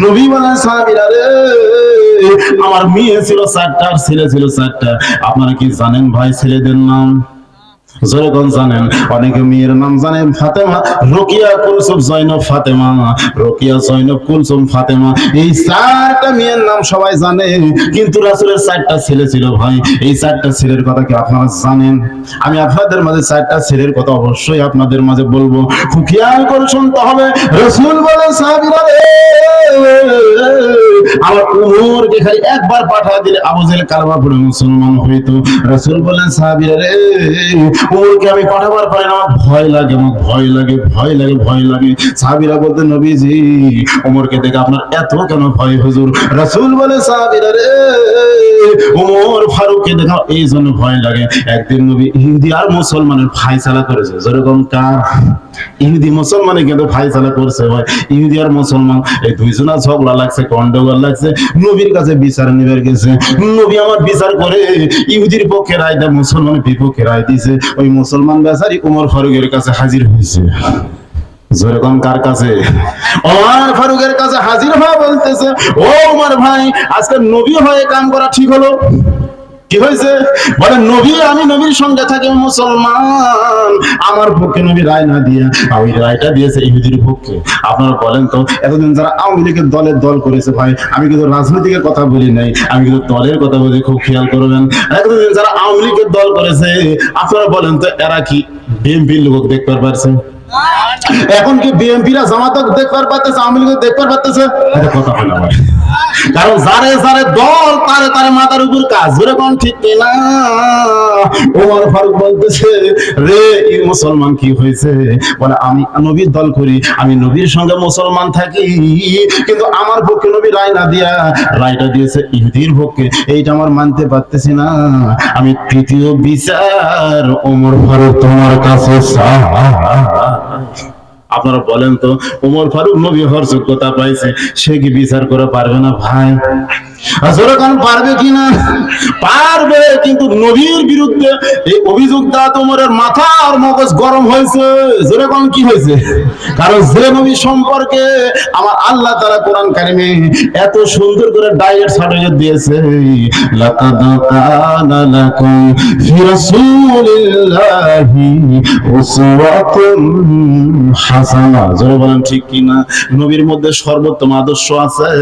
নবী বলেন সাহাবীরা রে, আমার মেয়ে ছিল 4টা আর ছেলে ছিল 4টা। আপনারা কি জানেন ভাই ছেলেদের নাম? যেরকম জানেন, অনেকে মেয়ের নাম জানেন ফাতেমা, রোকিয়া, কুলসুম, জয়নব, ফাতেমা, রোকিয়া, জয়নব, কুলসুম, ফাতেমা। এই 4টা মেয়ের নাম সবাই জানে, কিন্তু রাসূলের 4টা ছেলে ছিল ভাই। এই 4টা ছেলের কথা কি আপনারা জানেন? আমি আপনাদের মাঝে 4টা ছেলের কথা অবশ্যই আপনাদের মাঝে বলবো, খুব খেয়াল করে শুনতে হবে। রাসূল বলেন সাহাবীরা রে, আমার উমরকে খালি একবার পাঠিয়ে দিলে আবু জেহেল কালেমা পড়ে মুসলমান হইতো। রাসূল বলেন সাহাবীরা রে, উমরকে আমি পাঠাবার পারি না, আমার ভয় লাগে, আমার ভয় লাগে, ভয় লাগে, ভয় লাগে। সাহাবীরা বলতেন নবীজি উমরকে দেখে আপনার এত কেন ভয় হুজুর? রাসূল বলে সাহাবীরা রে, উমর ফারুককে দেখে এই জন্য ভয় লাগে। একদিন নবী ইহুদি আর মুসলমানের ফায়সালা করেছে, যেরকম কার ইহুদি মুসলমানে কিন্তু ফায়সালা করছে ভাই। ইহুদি আর মুসলমান এই দুইজনা ঝগড়া লাগছে, গন্ডগোল লাগছে, নবীর কাছে বিচার নিবার গেছে। নবী আমার বিচার করে ইহুদির পক্ষে রায় দেয়, মুসলমানের বিপক্ষে রায় দিয়েছে। ওই মুসলমান বেচারি উমর ফারুকের কাছে হাজির হয়েছে। যেরকম কার কাছে? ওমর ফারুকের কাছে হাজির হয়ে বলতেছে, ও উমর ভাই, আজকে নবী হয়ে কাম করা ঠিক হলো? কি হয়েছে? বলে নবী, আমি নবীর সঙ্গে থাকি মুসলমান, আমার পক্ষে নবী রায় না দিয়ে ওই রায়টা দিয়েছে ইহুদির পক্ষে। আপনারা বলেন তো, এতদিন যারা আওয়ামী লীগের দল করেছে ভাই, আমি কিন্তু রাজনীতিকের কথা বলি নাই, আমি কিন্তু দলের কথা বলি, খুব খেয়াল করবেন। এতদিন যারা আওয়ামী লীগের দল করেছে, আপনারা বলেন তো এরা কি বিএনপির লোক দেখতে পারছে? এখন কি বিএনপিরা জামাত দেখতে পারতেছে, আওয়ামী লীগ দেখতে পারতেছে? এটা কথা হয় না ভাই। কারণ যারে যারে দল তারে তারে মাথার উপর কাজ, যেরকম ঠিক কিনা? ওমর ফারুক বলতেছে, রে এই মুসলমান কি হয়েছে? বলে আমি নবীর দল করি, আমি নবীর সঙ্গে মুসলমান থাকি, কিন্তু আমার পক্ষে নবী রায় না দিয়া রায়টা দিয়েছে ইহুদির পক্ষে, এইটা আমার মানতে পারতেছি না। আমি তৃতীয় বিচার ওমর ফারুক তোমার কাছে আপনারা বলেন তো, ওমর ফারুক নবী হওয়ার যোগ্যতা পাইছে, সে কি বিচার করে পারবে না ভাই? পারবে কিনা? পারবে, কিন্তু নবীর বিরুদ্ধে এই অভিযোগ দেওয়া ওমরের মাথা আর মগজ গরম হয়েছে। যেরকম কি হয়েছে? কারণ যে নবী সম্পর্কে আমার আল্লাহ তাআলা কোরআন কারিমে এত সুন্দর করে ডাইরেক্ট সার্টিফিকেট দিয়েছে, লাকাদ কানা লাকুম ফি রাসূলিল্লাহি উসওয়াতুন হাসানা। যারা বলেন ঠিক কিনা? নবীর মধ্যে সর্বোত্তম আদর্শ আছে,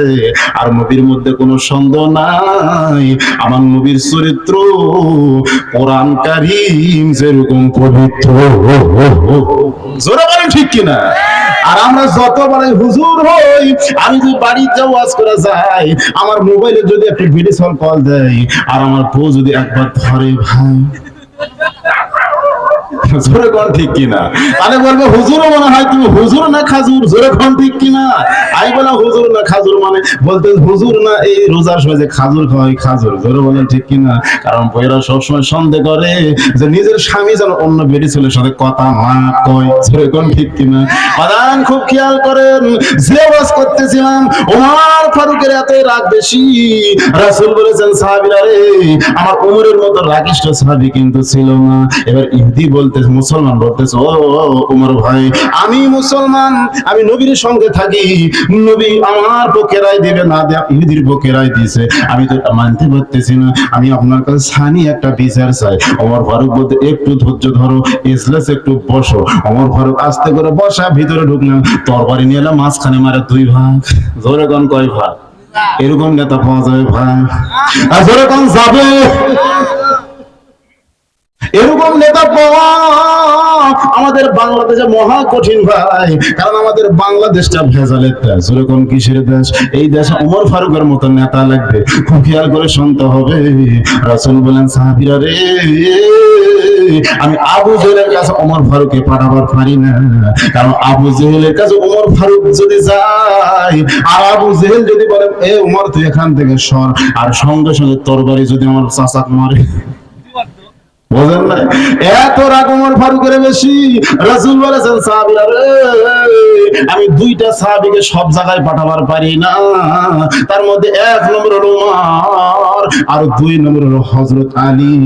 আর নবীর মধ্যে কোনো সন্দেহ নাই। আমার নবীর চরিত্র কোরআন কারীম যেরকম পবিত্র। যারা বলেন ঠিক কিনা? আর আমরা যতবারই হুজুর হই, আমি যদি বাড়িতে ওয়াজ করে যাই, আমার মোবাইলে যদি একটা ভিডিও কল দেয়, আর আমার বউ যদি একবার ধরে ভাই, জোরে কোন ঠিক কিনা? তাহলে বলবো হুজুরও মনে হয় তুমি হুজুর না খাজুর। জোরে কোন ঠিক কিনা? আমি বললাম হুজুর না খাজুর, মানে বলতে হুজুর না এই রোজার সময় যে খাজুর খাওয়াই খাজুর। জোরে বলেন ঠিক কিনা? কারণ বইয়েরা সবসময় সন্দেহ করে যে নিজের স্বামী যেন অন্য বেডি ছেলের সাথে কথা না কয়। জোরে কোন ঠিক কিনা? আদান খুব খেয়াল করেন, যে ওয়াজ করতেছিলাম ওমর ফারুকের এত রাগ বেশি, রাসূল বলেছেন সাহাবীরা রে, আমার ওমরের মতো রাগিষ্ঠ সাহাবী কিন্তু ছিল না। এবার ইহুদি বলতে, মুসলমান বলতেছে, ও ওমর ভাই, আমি মুসলমান, আমি নবীর সঙ্গে থাকি, নবী আমার পক্ষে রায় দিবে না দেয়া ইহুদির পক্ষে রায় দিয়েছে, আমি তো মানতে পারতেছি না, আমি আপনার কাছে সানি একটা বিচার চাই। ওমর ফারুক বলতে, একটু ধৈর্য ধরো, ইজলাস একটু বসো। ওমর ফারুক আস্তে করে বসা, ভিতরে ঢুকলেন, তরবারি নিয়ে এলাম, মাঝখানে মারে 2 ভাগ। জোরে কোন কয় ভাগ? এরকম নেতা পাওয়া যাবে ভাই? আর জোরে কোন যাবে? এরকম নেতা পাওয়া আমাদের বাংলাদেশে মহা কঠিন ভাই, কারণ আমাদের বাংলাদেশটা ভেজালের দেশ। যেরকম কিসের দেশ? এই দেশে ওমর ফারুকের মতো নেতা লাগবে। খুব খেয়াল করে শুনতে হবে। রাসূল বলেন সাহাবীরা রে, আমি আবু জেহেলের কাছে ওমর ফারুককে পাঠাবার পারি না, কারণ আবু জেহেলের কাছে ওমর ফারুক যদি যায়, আর আবু জেহেল যদি বলে এ ওমর তুই এখান থেকে সর, আর সঙ্গে সঙ্গে তরবারি যদি আমার চাচাক মারে, বুঝেন না? এত রাগ ওমর ফারুকের বেশি। রাসূল বলেছেন সাহাবীরা রে, আমি 2টা সাহাবীকে সব জায়গায় পাঠাবার পারি না, তার মধ্যে 1 নম্বর হলো ওমর, আর 2 নম্বর হলো হযরত আলী।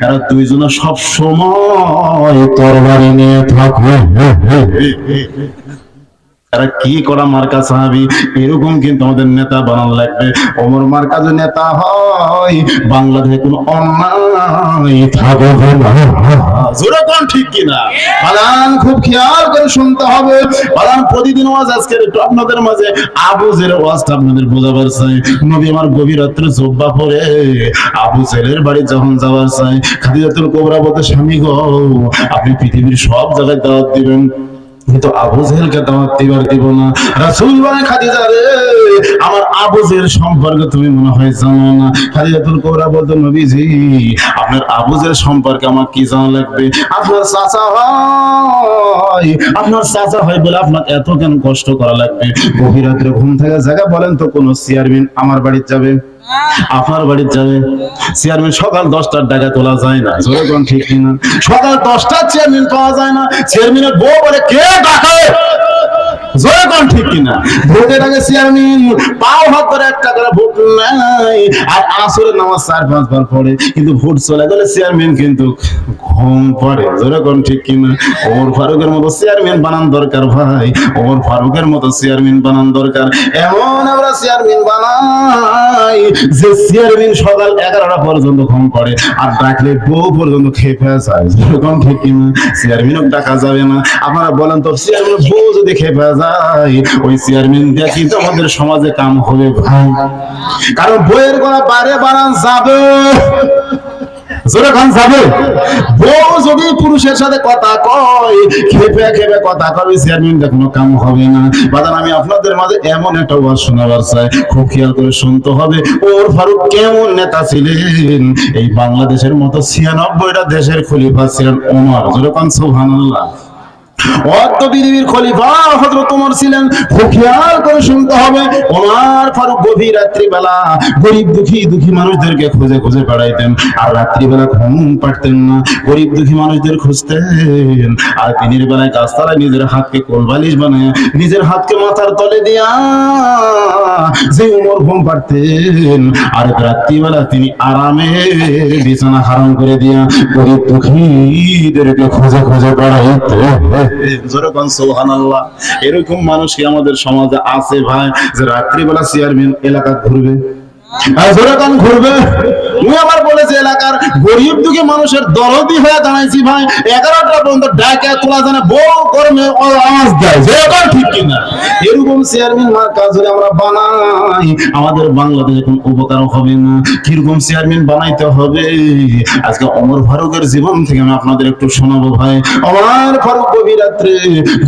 এরা দুইজনে সব সময় তরবারি নিয়ে থাকে। এরা কি করা মার্কা সাহাবি, এরকম কিন্তু আমাদের নেতা বানানো লাগবে। ওমর মার্কা যদি নেতা হয়, বাংলাদেশে কোনো অন্যায় থাকবে না। জোরে কোন ঠিক কিনা? বালান খুব খেয়াল করে শুনতে হবে। বালান প্রতিদিন ওয়াজ, আজকে একটু আপনাদের মাঝে আবু জেলের ওয়াজটা আপনাদের বোঝাবার চাই। নবী আমার গভীর রাত্রে জুব্বা পরে আবু জেলের বাড়ি যখন যাওয়ার চাই, খাদিজাতুল কুবরা বলতে, স্বামী গো, আপনি পৃথিবীর সব জায়গায় দাওয়াত দিবেন, কিন্তু আবু জেহেলকে দাওয়াত দিবার দিব না। রাসূল বলেন, খাদিজা রে, আমার আবু জেহেল সম্পর্কে তুমি মনে হয় জানো না। খাদিজাতুল কুবরা বলতো, নবীজি, আপনার আবু জেহেল সম্পর্কে আমার কি জানা লাগবে? আপনার চাচা হয়, আপনার চাচা হয় বলে আপনাকে এত কেন কষ্ট করা লাগবে? গভীর রাত্রে ঘুম থেকে জায়গা, বলেন তো কোন চেয়ারম্যান আমার বাড়িতে যাবে? আপনার বাড়িতে যাবে? চেয়ারম্যান সকাল 10টার টাকা তোলা যায় না, জোরে কোন ঠিক কিনা? সকাল 10টার চেয়ারম্যান পাওয়া যায় না। চেয়ারম্যানের বউ বলে, কে ডাকে? জোরে কোন ঠিক কিনা? ভোটের আগে চেয়ারম্যান পাও হাত ধরে 1 টাকা ভোট নাই, আর আসরের নামাজ 4-5 বার পড়ে, কিন্তু ভোট চলে গেলে চেয়ারম্যান কিন্তু ঘুম পড়ে। জোরে কোন ঠিক কিনা? ওমর ফারুকের মতো চেয়ারম্যান বানান দরকার ভাই, ওমর ফারুকের মতো চেয়ারম্যান বানান দরকার। এমন আমরা চেয়ারম্যান বানাই যে চেয়ারম্যান সকাল 11টা পর্যন্ত ঘুম পড়ে, আর ডাকলে বউ পর্যন্ত খেপে যায়। জোরে কোন ঠিক কিনা? চেয়ারম্যানও ডাকা যাবে না। আপনারা বলেন তো, চেয়ারম্যান বউ যদি খেপে যায়, ওই চেয়ারম্যান দিয়ে কিন্তু আমাদের সমাজে কাম হবে ভাই। কারণ বইয়ের গলা বারে বারান যাবে, জোরে খান যাবে। বউ যদি পুরুষের সাথে কথা কয়, খেপে খেপে কথা কয়, চেয়ারম্যানটা কোনো কাম হবে না। বাদান, আমি আপনাদের মাঝে এমন একটা ওয়াজ শোনাবার চাই, খুব খেয়াল করে শুনতে হবে। ওমর ফারুক কেমন নেতা ছিলেন? এই বাংলাদেশের মতো 96টা দেশের খলিফা ছিলেন ওমর। জোরে খান সুবহানাল্লাহ। অত পৃথিবীর খলিফা হযরত ওমর ছিলেন। খুব খেয়াল করে শুনতে হবে। ওমর ফারুক গভীর রাত্রিবেলা গরিব দুঃখী মানুষদেরকে খুঁজে খুঁজে বেড়াইতেন, আর রাত্রিবেলা ঘুম পাড়তেন না, গরিব দুঃখী মানুষদের খুঁজতেন। আর দিনের বেলায় গাছতলায় নিজের হাতকে কোলবালিশ বানায়, নিজের হাতকে মাথার তলে দিয়া যে ওমর ঘুম পাড়তেন, আর রাত্রিবেলা তিনি আরামে বিছানা হারাম করে দিয়া গরিব দুঃখীদেরকে খুঁজে খুঁজে বেড়াইতেন। যেরকম সুবহানাল্লাহ। এরকম মানুষ কি আমাদের সমাজে আছে ভাই, যে রাত্রিবেলা চেয়ারম্যান এলাকা ঘুরবে, যেরকম ঘুরবে? উনি আবার বলেছে, এলাকার গরিব দুঃখী মানুষের দরদি হয়ে দাঁড়াইছি ভাই, 11টা পর্যন্ত ডাকে তোলা জানে, বউ কর্মে আওয়াজ দেয়। যেরকম ঠিক কিনা? এরকম চেয়ারম্যান মার্কা যদি আমরা বানাই, আমাদের বাংলাদেশে কোনো উপকার হবে না। কিরকম চেয়ারম্যান বানাইতে হবে? আজকে ওমর ফারুকের জীবন থেকে আমি আপনাদের একটু শোনাবো ভাই। ওমর ফারুক গভীর রাত্রে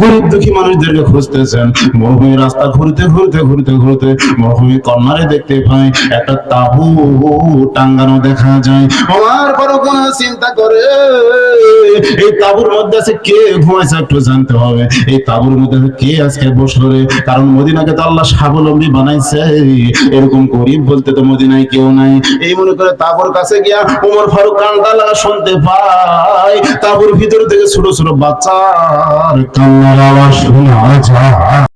গরিব দুঃখী মানুষদেরকে খুঁজতেছেন। মরুভূমি রাস্তা ঘুরতে ঘুরতে ঘুরতে ঘুরতে মরুভূমি কর্নারে দেখতে পাই একটা তাবু টাঙ্গানো দেখা যায়। ওমর ফারুক চিন্তা করে, এই তাবুর মধ্যে আছে কে ঘুমাইছে, একটু জানতে হবে। এই তাবুর মধ্যে কে আজকে বসলো রে? কারণ মদিনাকে তো আল্লাহ স্বাবলম্বী বানাইছে, এরকম গরিব বলতে তো মদিনায় কেউ নাই। এই মনে করে তাবুর কাছে গিয়া ওমর ফারুক কান্না লাগা শুনতে পায়, তাবুর ভিতর থেকে ছোট ছোট বাচ্চার কান্নার আওয়াজ শোনা যায়।